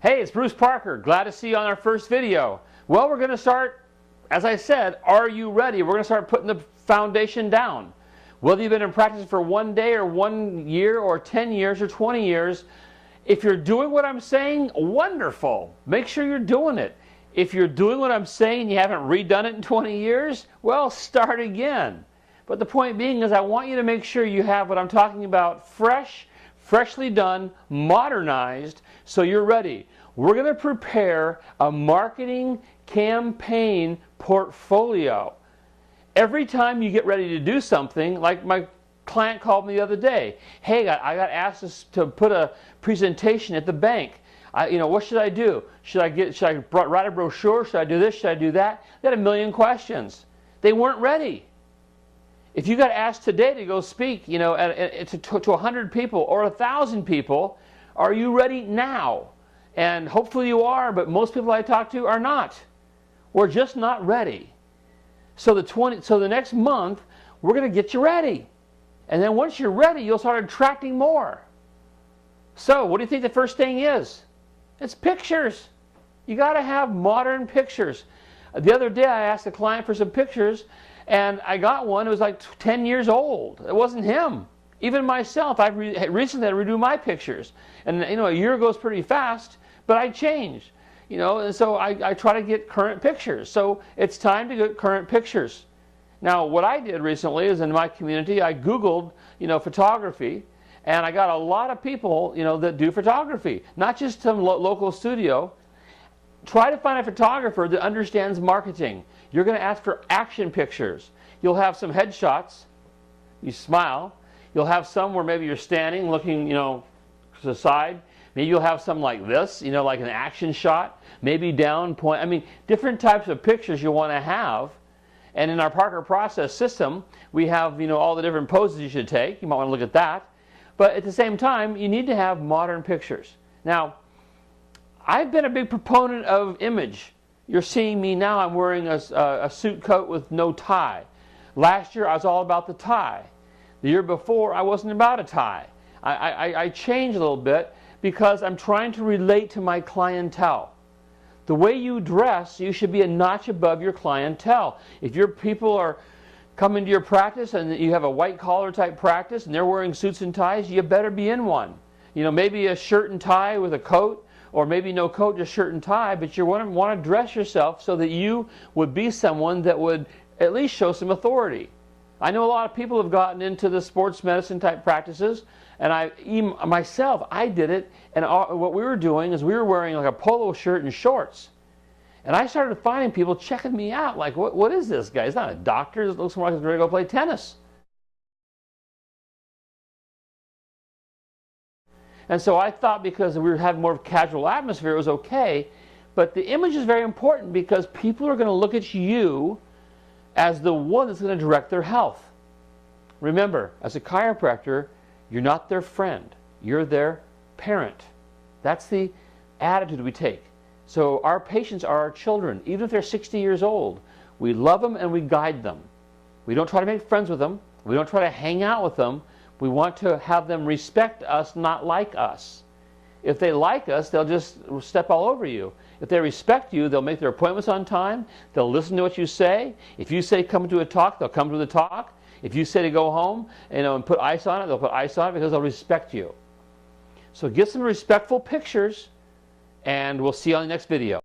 Hey, it's Bruce Parker. Glad to see you on our first video. Well, we're going to start, as I said, are you ready? We're going to start putting the foundation down. Whether you've been in practice for 1 day or 1 year or 10 years or 20 years, if you're doing what I'm saying, wonderful. Make sure you're doing it. If you're doing what I'm saying and you haven't redone it in 20 years, well, start again. But the point being is I want you to make sure you have what I'm talking about freshly done, modernized, so you're ready. We're going to prepare a marketing campaign portfolio. Every time you get ready to do something, like my client called me the other day, hey, I got asked to put a presentation at the bank. What should I do? Should I write a brochure? Should I do this? Should I do that? They had a million questions. They weren't ready. If you got asked today to go speak, to 100 people or 1,000 people, are you ready now? And hopefully you are, but most people I talk to are not. We're just not ready. So the next month, we're going to get you ready. And then once you're ready, you'll start attracting more. So what do you think the first thing is? It's pictures. You got to have modern pictures. The other day I asked a client for some pictures, and I got one. It was like 10 years old. It wasn't him. Even myself, I recently had to redo my pictures. And a year goes pretty fast, but I changed. And so I try to get current pictures. So it's time to get current pictures. Now, what I did recently is in my community, I Googled, photography, and I got a lot of people, that do photography, not just some local studio. Try to find a photographer that understands marketing. You're going to ask for action pictures. You'll have some headshots. You smile. You'll have some where maybe you're standing, looking, to the side. Maybe you'll have some like this, like an action shot. Maybe down point. Different types of pictures you want to have. And in our Parker process system, we have, all the different poses you should take. You might want to look at that. But at the same time, you need to have modern pictures. Now, I've been a big proponent of image. You're seeing me now, I'm wearing a suit coat with no tie. Last year, I was all about the tie. The year before, I wasn't about a tie. I changed a little bit because I'm trying to relate to my clientele. The way you dress, you should be a notch above your clientele. If your people are coming to your practice and you have a white collar type practice and they're wearing suits and ties, you better be in one. Maybe a shirt and tie with a coat, or maybe no coat, just shirt and tie, but you want to dress yourself so that you would be someone that would at least show some authority. I know a lot of people have gotten into the sports medicine type practices, and I did it, and what we were doing is we were wearing like a polo shirt and shorts. And I started finding people checking me out, like, what is this guy? He's not a doctor, he looks more like he's ready to go play tennis. And so I thought because we were having more of a casual atmosphere, it was okay. But the image is very important because people are going to look at you as the one that's going to direct their health. Remember, as a chiropractor, you're not their friend. You're their parent. That's the attitude we take. So our patients are our children. Even if they're 60 years old, we love them and we guide them. We don't try to make friends with them. We don't try to hang out with them. We want to have them respect us, not like us. If they like us, they'll just step all over you. If they respect you, they'll make their appointments on time. They'll listen to what you say. If you say come to a talk, they'll come to the talk. If you say to go home, and put ice on it, they'll put ice on it because they'll respect you. So get some respectful pictures, and we'll see you on the next video.